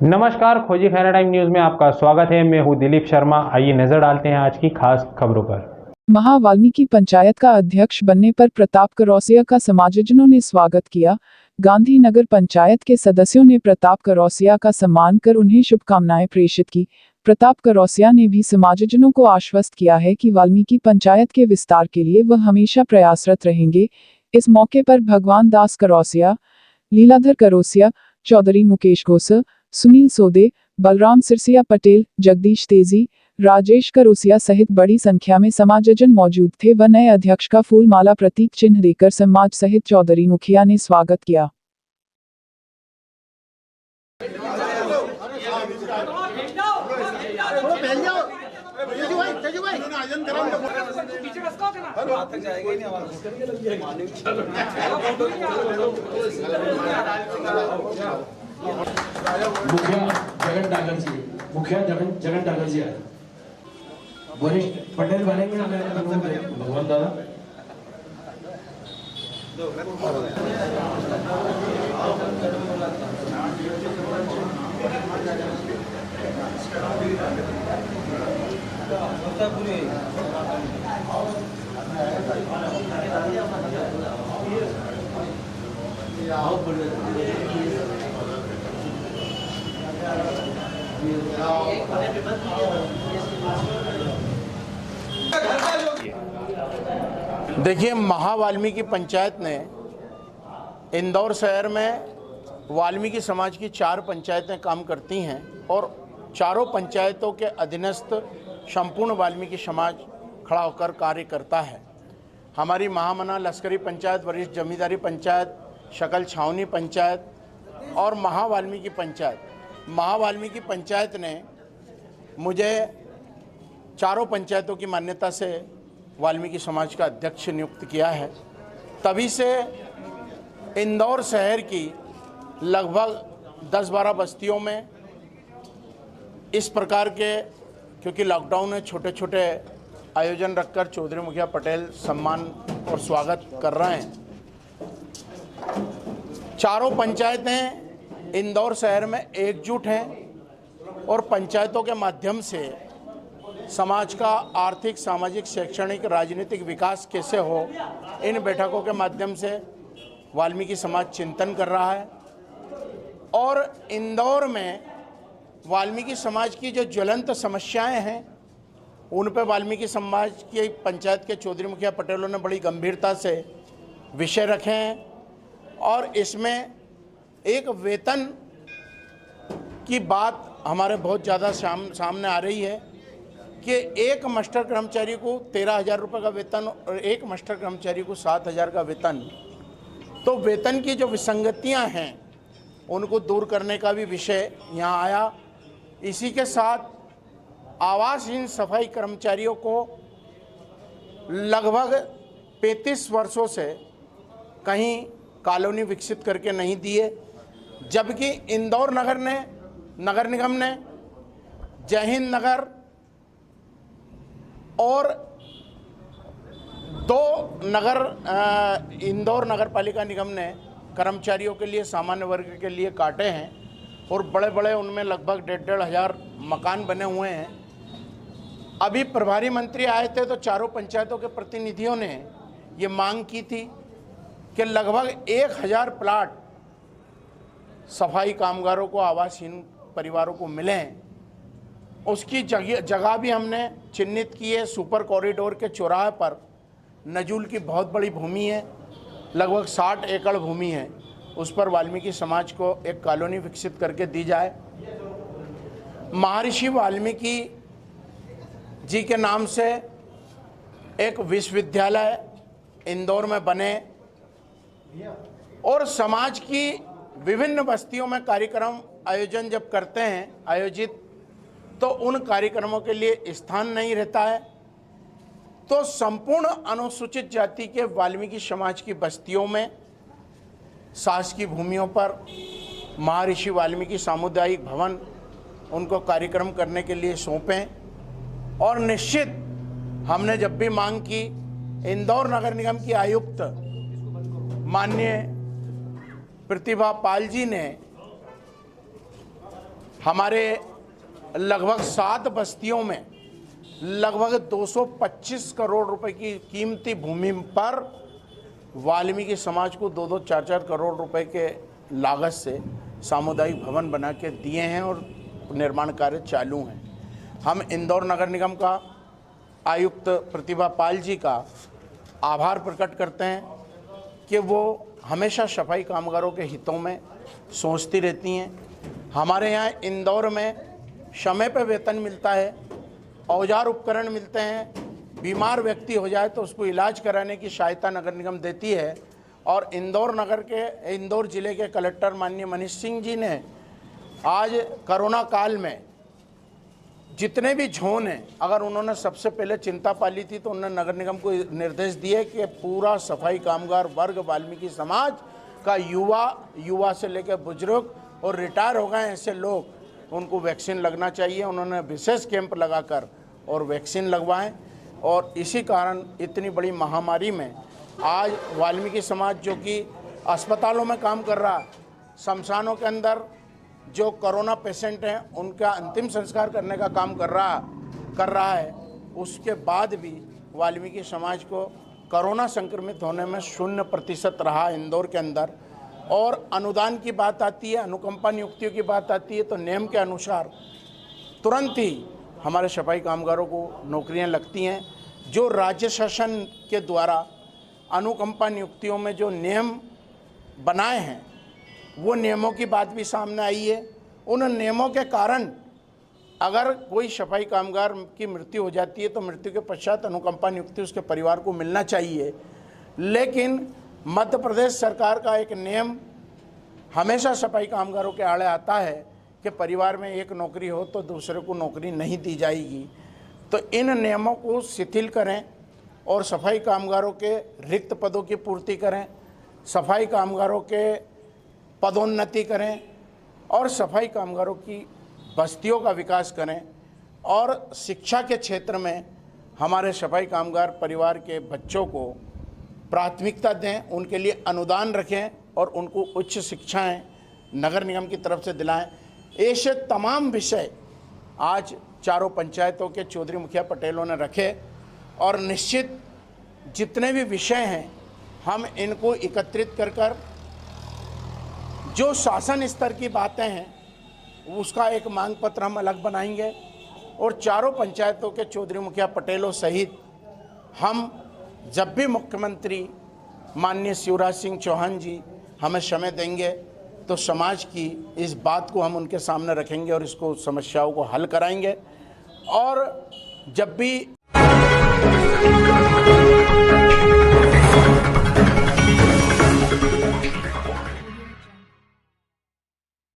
नमस्कार, खोजी Khaira time news में आपका स्वागत है। मैं हूं दिलीप शर्मा। आइए नजर डालते हैं आज की खास खबरों पर। महा वाल्मीकि पंचायत का अध्यक्ष बनने पर प्रताप करौसिया का समाजजनों ने स्वागत किया। गांधीनगर पंचायत के सदस्यों ने प्रताप करौसिया का सम्मान कर उन्हें शुभकामनाएं प्रेषित की। प्रताप करौसिया ने भी समाजजनों को आश्वस्त किया है कि वाल्मीकि पंचायत के विस्तार के लिए वह हमेशा प्रयासरत रहेंगे। इस मौके पर भगवान दास करौसिया, लीलाधर करौसिया, चौधरी मुकेश घोसर, सुनील सोदे, बलराम सिरसिया पटेल, जगदीश तेजी, राजेश करौसिया सहित बड़ी संख्या में समाजजन मौजूद थे व नए अध्यक्ष का फूल माला प्रतीक चिन्ह देकर समाज सहित चौधरी मुखिया ने स्वागत किया। मुखिया जगन डागर जी आए। वरिष्ठ पटेल बनेंगे भगवान दादा। देखिए, महा वाल्मीकि पंचायत ने इंदौर शहर में वाल्मीकि समाज की 4 पंचायतें काम करती हैं और चारों पंचायतों के अधीनस्थ संपूर्ण वाल्मीकि समाज खड़ा होकर कार्य करता है। हमारी महामना लश्करी पंचायत, वरिष्ठ जमींदारी पंचायत, शकल छावनी पंचायत और महा वाल्मीकि पंचायत। महा वाल्मीकि पंचायत ने मुझे चारों पंचायतों की मान्यता से वाल्मीकि समाज का अध्यक्ष नियुक्त किया है। तभी से इंदौर शहर की लगभग 10-12 बस्तियों में इस प्रकार के, क्योंकि लॉकडाउन में छोटे छोटे आयोजन रखकर चौधरी मुखिया पटेल सम्मान और स्वागत कर रहे हैं। चारों पंचायतें इंदौर शहर में एकजुट हैं और पंचायतों के माध्यम से समाज का आर्थिक, सामाजिक, शैक्षणिक, राजनीतिक विकास कैसे हो, इन बैठकों के माध्यम से वाल्मीकि समाज चिंतन कर रहा है। और इंदौर में वाल्मीकि समाज की जो ज्वलंत समस्याएं हैं, उन पर वाल्मीकि समाज की पंचायत के चौधरी मुखिया पटेलों ने बड़ी गंभीरता से विषय रखे हैं। और इसमें एक वेतन की बात हमारे बहुत ज़्यादा सामने आ रही है कि एक मास्टर कर्मचारी को 13,000 रुपये का वेतन और एक मास्टर कर्मचारी को 7,000 का वेतन। तो वेतन की जो विसंगतियां हैं उनको दूर करने का भी विषय यहाँ आया। इसी के साथ आवासहीन सफाई कर्मचारियों को लगभग 35 वर्षों से कहीं कॉलोनी विकसित करके नहीं दिए, जबकि इंदौर नगर निगम ने जय हिंद नगर और 2 इंदौर नगर पालिका निगम ने कर्मचारियों के लिए, सामान्य वर्ग के लिए काटे हैं और बड़े बड़े उनमें लगभग 1,500 मकान बने हुए हैं। अभी प्रभारी मंत्री आए थे तो चारों पंचायतों के प्रतिनिधियों ने ये मांग की थी कि लगभग 1,000 प्लाट सफाई कामगारों को, आवासहीन परिवारों को मिले हैं। उसकी जगह भी हमने चिन्हित की है। सुपर कॉरिडोर के चौराहे पर नजूल की बहुत बड़ी भूमि है, लगभग 60 एकड़ भूमि है। उस पर वाल्मीकि समाज को एक कॉलोनी विकसित करके दी जाए। महर्षि वाल्मीकि जी के नाम से एक विश्वविद्यालय इंदौर में बने और समाज की विभिन्न बस्तियों में कार्यक्रम आयोजन जब करते हैं तो उन कार्यक्रमों के लिए स्थान नहीं रहता है। तो संपूर्ण अनुसूचित जाति के वाल्मीकि समाज की बस्तियों में, शासकीय भूमियों पर महर्षि वाल्मीकि सामुदायिक भवन उनको कार्यक्रम करने के लिए सौंपें। और निश्चित हमने जब भी मांग की, इंदौर नगर निगम की आयुक्त माननीय प्रतिभा पाल जी ने हमारे लगभग 7 बस्तियों में लगभग 225 करोड़ रुपए की कीमती भूमि पर वाल्मीकि समाज को 2-2, 4-4 करोड़ रुपए के लागत से सामुदायिक भवन बना के दिए हैं और निर्माण कार्य चालू हैं। हम इंदौर नगर निगम का आयुक्त प्रतिभा पाल जी का आभार प्रकट करते हैं कि वो हमेशा सफाई कामगारों के हितों में सोचती रहती हैं। हमारे यहाँ इंदौर में समय पर वेतन मिलता है, औजार उपकरण मिलते हैं, बीमार व्यक्ति हो जाए तो उसको इलाज कराने की सहायता नगर निगम देती है। और इंदौर जिले के कलेक्टर माननीय मनीष सिंह जी ने आज कोरोना काल में जितने भी झोन हैं, अगर उन्होंने सबसे पहले चिंता पाली थी तो उन्होंने नगर निगम को निर्देश दिए कि पूरा सफाई कामगार वर्ग वाल्मीकि समाज का युवा से लेकर बुजुर्ग और रिटायर हो गए ऐसे लोग, उनको वैक्सीन लगना चाहिए। उन्होंने विशेष कैंप लगाकर और वैक्सीन लगवाएं और इसी कारण इतनी बड़ी महामारी में आज वाल्मीकि समाज जो कि अस्पतालों में काम कर रहा, शमशानों के अंदर जो कोरोना पेशेंट हैं उनका अंतिम संस्कार करने का काम कर रहा है, उसके बाद भी वाल्मीकि समाज को कोरोना संक्रमित होने में 0% रहा इंदौर के अंदर। और अनुदान की बात आती है, अनुकंपा नियुक्तियों की बात आती है तो नियम के अनुसार तुरंत ही हमारे सफाई कामगारों को नौकरियां लगती हैं। जो राज्य शासन के द्वारा अनुकंपा नियुक्तियों में जो नियम बनाए हैं वो नियमों की बात भी सामने आई है। उन नियमों के कारण अगर कोई सफाई कामगार की मृत्यु हो जाती है तो मृत्यु के पश्चात अनुकंपा नियुक्ति उसके परिवार को मिलना चाहिए। लेकिन मध्य प्रदेश सरकार का एक नियम हमेशा सफाई कामगारों के आड़े आता है कि परिवार में एक नौकरी हो तो दूसरे को नौकरी नहीं दी जाएगी। तो इन नियमों को शिथिल करें और सफाई कामगारों के रिक्त पदों की पूर्ति करें, सफाई कामगारों के पदोन्नति करें और सफाई कामगारों की बस्तियों का विकास करें। और शिक्षा के क्षेत्र में हमारे सफाई कामगार परिवार के बच्चों को प्राथमिकता दें, उनके लिए अनुदान रखें और उनको उच्च शिक्षाएं नगर निगम की तरफ से दिलाएं। ऐसे तमाम विषय आज चारों पंचायतों के चौधरी मुखिया पटेलों ने रखे और निश्चित जितने भी विषय हैं हम इनको एकत्रित कर जो शासन स्तर की बातें हैं उसका एक मांग पत्र हम अलग बनाएंगे और चारों पंचायतों के चौधरी मुखिया पटेलों सहित हम जब भी मुख्यमंत्री माननीय शिवराज सिंह चौहान जी हमें समय देंगे तो समाज की इस बात को हम उनके सामने रखेंगे और इसको समस्याओं को हल कराएंगे। और जब भी